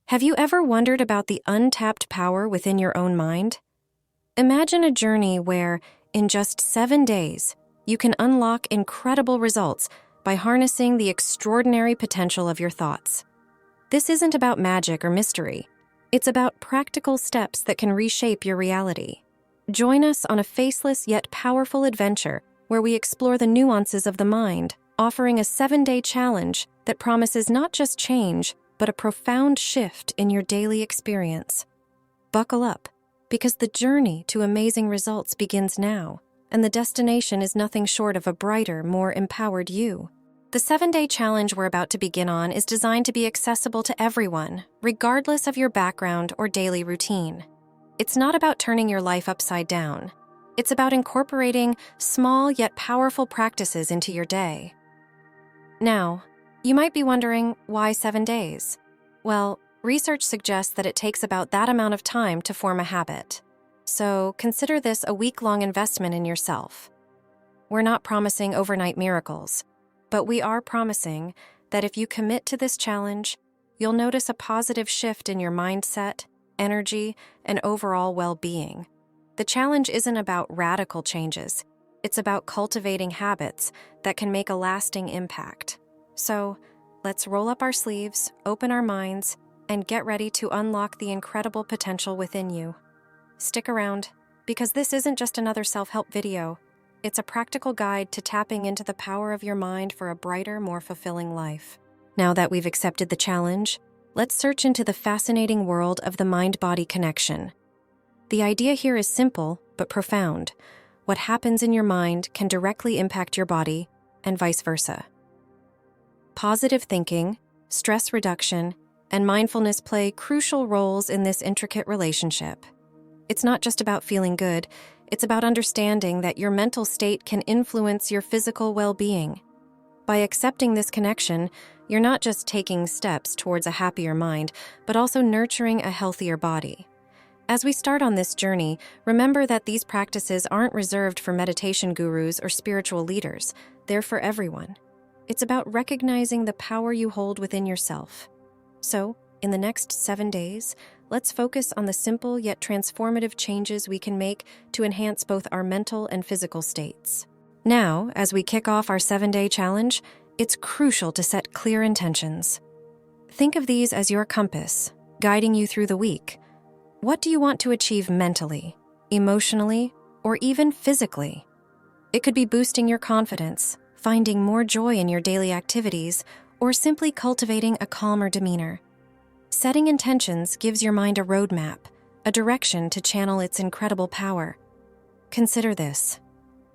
Have you ever wondered about the untapped power within your own mind? Imagine a journey where, in just 7 days, you can unlock incredible results by harnessing the extraordinary potential of your thoughts. This isn't about magic or mystery. It's about practical steps that can reshape your reality. Join us on a faceless yet powerful adventure where we explore the nuances of the mind, offering a 7-day challenge that promises not just change, but a profound shift in your daily experience. Buckle up, because the journey to amazing results begins now, and the destination is nothing short of a brighter, more empowered you. The 7-day challenge we're about to begin on is designed to be accessible to everyone, regardless of your background or daily routine. It's not about turning your life upside down. It's about incorporating small yet powerful practices into your day. Now, you might be wondering, why 7 days? Well, research suggests that it takes about that amount of time to form a habit. So consider this a week-long investment in yourself. We're not promising overnight miracles, but we are promising that if you commit to this challenge, you'll notice a positive shift in your mindset, energy, and overall well-being. The challenge isn't about radical changes. It's about cultivating habits that can make a lasting impact. So, let's roll up our sleeves, open our minds, and get ready to unlock the incredible potential within you. Stick around, because this isn't just another self-help video. It's a practical guide to tapping into the power of your mind for a brighter, more fulfilling life. Now that we've accepted the challenge, let's search into the fascinating world of the mind-body connection. The idea here is simple, but profound. What happens in your mind can directly impact your body, and vice versa. Positive thinking, stress reduction, and mindfulness play crucial roles in this intricate relationship. It's not just about feeling good, it's about understanding that your mental state can influence your physical well-being. By accepting this connection, you're not just taking steps towards a happier mind, but also nurturing a healthier body. As we start on this journey, remember that these practices aren't reserved for meditation gurus or spiritual leaders. They're for everyone. It's about recognizing the power you hold within yourself. So, in the next 7 days, let's focus on the simple yet transformative changes we can make to enhance both our mental and physical states. Now, as we kick off our 7-day challenge, it's crucial to set clear intentions. Think of these as your compass, guiding you through the week. What do you want to achieve mentally, emotionally, or even physically? It could be boosting your confidence, finding more joy in your daily activities, or simply cultivating a calmer demeanor. Setting intentions gives your mind a roadmap, a direction to channel its incredible power. Consider this.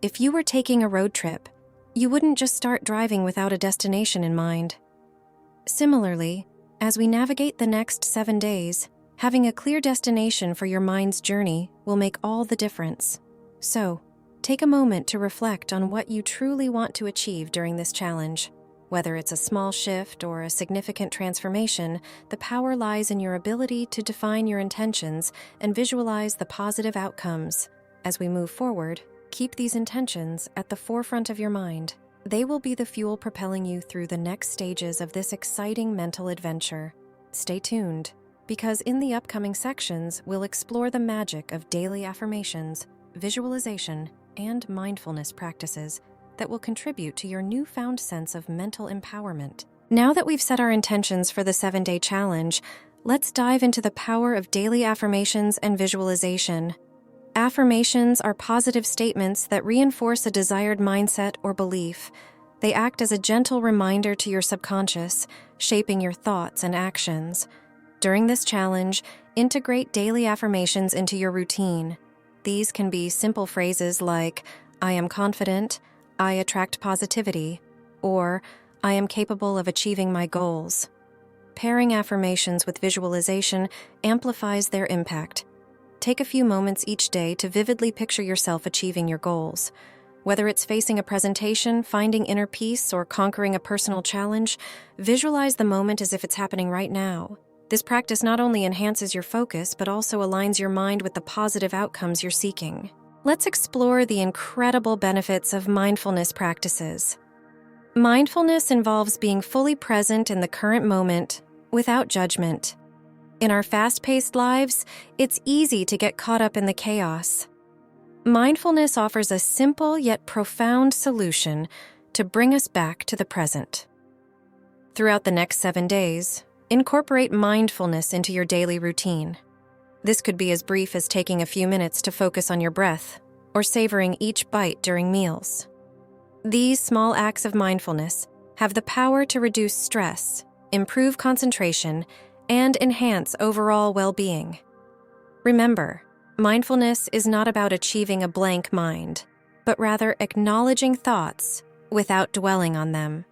If you were taking a road trip, you wouldn't just start driving without a destination in mind. Similarly, as we navigate the next 7 days, having a clear destination for your mind's journey will make all the difference. So, take a moment to reflect on what you truly want to achieve during this challenge. Whether it's a small shift or a significant transformation, the power lies in your ability to define your intentions and visualize the positive outcomes. As we move forward, keep these intentions at the forefront of your mind. They will be the fuel propelling you through the next stages of this exciting mental adventure. Stay tuned, because in the upcoming sections, we'll explore the magic of daily affirmations, visualization, and mindfulness practices that will contribute to your newfound sense of mental empowerment. Now that we've set our intentions for the 7-day challenge, let's dive into the power of daily affirmations and visualization. Affirmations are positive statements that reinforce a desired mindset or belief. They act as a gentle reminder to your subconscious, shaping your thoughts and actions. During this challenge, integrate daily affirmations into your routine. These can be simple phrases like, "I am confident," "I attract positivity," or "I am capable of achieving my goals." Pairing affirmations with visualization amplifies their impact. Take a few moments each day to vividly picture yourself achieving your goals. Whether it's facing a presentation, finding inner peace, or conquering a personal challenge, visualize the moment as if it's happening right now. This practice not only enhances your focus, but also aligns your mind with the positive outcomes you're seeking. Let's explore the incredible benefits of mindfulness practices. Mindfulness involves being fully present in the current moment, without judgment. In our fast-paced lives, it's easy to get caught up in the chaos. Mindfulness offers a simple yet profound solution to bring us back to the present. Throughout the next 7 days, incorporate mindfulness into your daily routine. This could be as brief as taking a few minutes to focus on your breath or savoring each bite during meals. These small acts of mindfulness have the power to reduce stress, improve concentration, and enhance overall well-being. Remember, mindfulness is not about achieving a blank mind, but rather acknowledging thoughts without dwelling on them.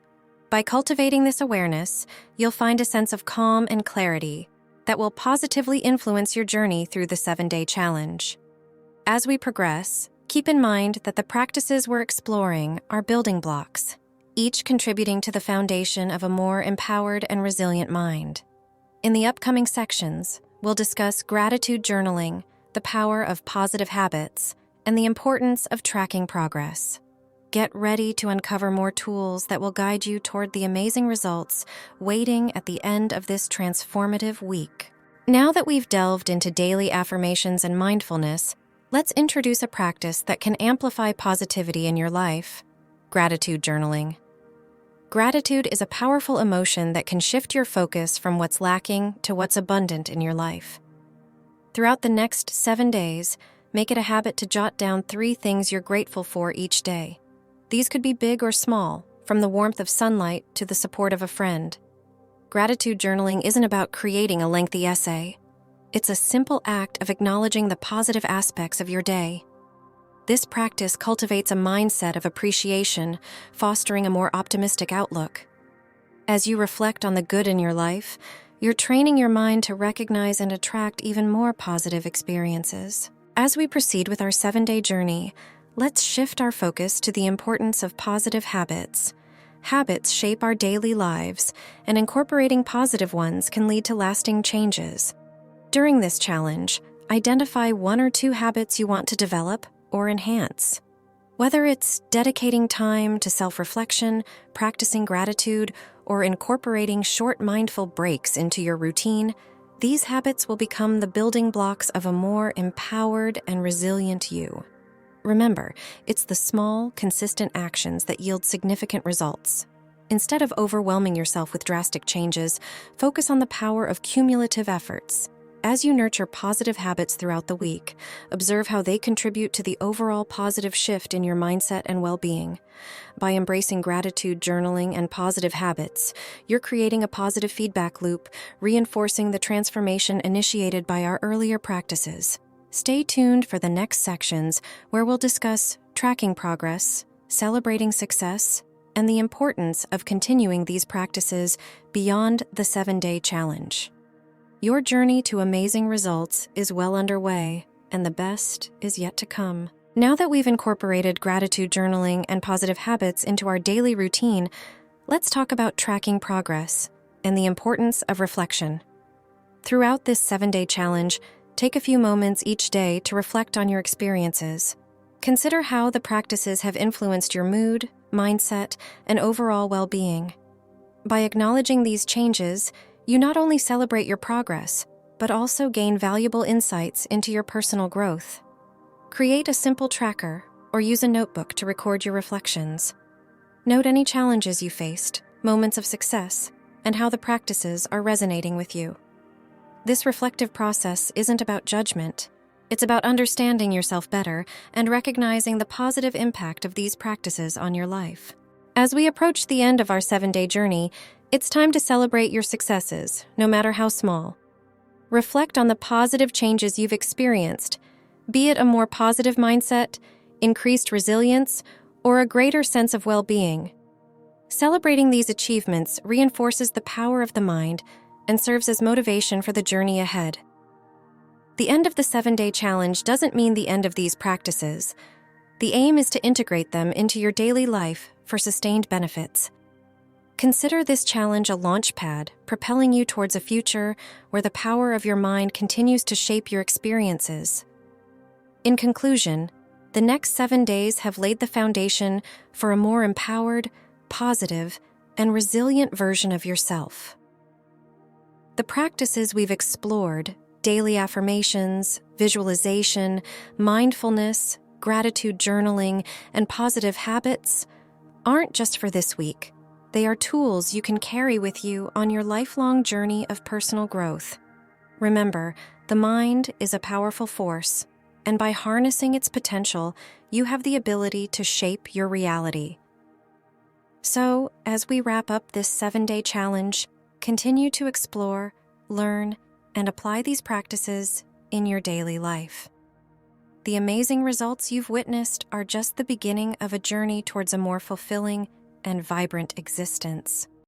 By cultivating this awareness, you'll find a sense of calm and clarity that will positively influence your journey through the 7-day challenge. As we progress, keep in mind that the practices we're exploring are building blocks, each contributing to the foundation of a more empowered and resilient mind. In the upcoming sections, we'll discuss gratitude journaling, the power of positive habits, and the importance of tracking progress. Get ready to uncover more tools that will guide you toward the amazing results waiting at the end of this transformative week. Now that we've delved into daily affirmations and mindfulness, let's introduce a practice that can amplify positivity in your life: gratitude journaling. Gratitude is a powerful emotion that can shift your focus from what's lacking to what's abundant in your life. Throughout the next 7 days, make it a habit to jot down 3 things you're grateful for each day. These could be big or small, from the warmth of sunlight to the support of a friend. Gratitude journaling isn't about creating a lengthy essay. It's a simple act of acknowledging the positive aspects of your day. This practice cultivates a mindset of appreciation, fostering a more optimistic outlook. As you reflect on the good in your life, you're training your mind to recognize and attract even more positive experiences. As we proceed with our 7-day journey, let's shift our focus to the importance of positive habits. Habits shape our daily lives, and incorporating positive ones can lead to lasting changes. During this challenge, identify 1 or 2 habits you want to develop or enhance. Whether it's dedicating time to self-reflection, practicing gratitude, or incorporating short mindful breaks into your routine, these habits will become the building blocks of a more empowered and resilient you. Remember, it's the small, consistent actions that yield significant results. Instead of overwhelming yourself with drastic changes, focus on the power of cumulative efforts. As you nurture positive habits throughout the week, observe how they contribute to the overall positive shift in your mindset and well-being. By embracing gratitude journaling and positive habits, you're creating a positive feedback loop, reinforcing the transformation initiated by our earlier practices. Stay tuned for the next sections where we'll discuss tracking progress, celebrating success, and the importance of continuing these practices beyond the 7-day challenge. Your journey to amazing results is well underway, and the best is yet to come. Now that we've incorporated gratitude journaling and positive habits into our daily routine, let's talk about tracking progress and the importance of reflection. Throughout this 7-day challenge, take a few moments each day to reflect on your experiences. Consider how the practices have influenced your mood, mindset, and overall well-being. By acknowledging these changes, you not only celebrate your progress, but also gain valuable insights into your personal growth. Create a simple tracker or use a notebook to record your reflections. Note any challenges you faced, moments of success, and how the practices are resonating with you. This reflective process isn't about judgment. It's about understanding yourself better and recognizing the positive impact of these practices on your life. As we approach the end of our 7-day journey, it's time to celebrate your successes, no matter how small. Reflect on the positive changes you've experienced, be it a more positive mindset, increased resilience, or a greater sense of well-being. Celebrating these achievements reinforces the power of the mind and serves as motivation for the journey ahead. The end of the 7-day challenge doesn't mean the end of these practices. The aim is to integrate them into your daily life for sustained benefits. Consider this challenge a launch pad, propelling you towards a future where the power of your mind continues to shape your experiences. In conclusion, the next 7 days have laid the foundation for a more empowered, positive, and resilient version of yourself. The practices we've explored, daily affirmations, visualization, mindfulness, gratitude journaling, and positive habits, aren't just for this week. They are tools you can carry with you on your lifelong journey of personal growth. Remember, the mind is a powerful force, and by harnessing its potential, you have the ability to shape your reality. So, as we wrap up this 7-day challenge, continue to explore, learn, and apply these practices in your daily life. The amazing results you've witnessed are just the beginning of a journey towards a more fulfilling and vibrant existence.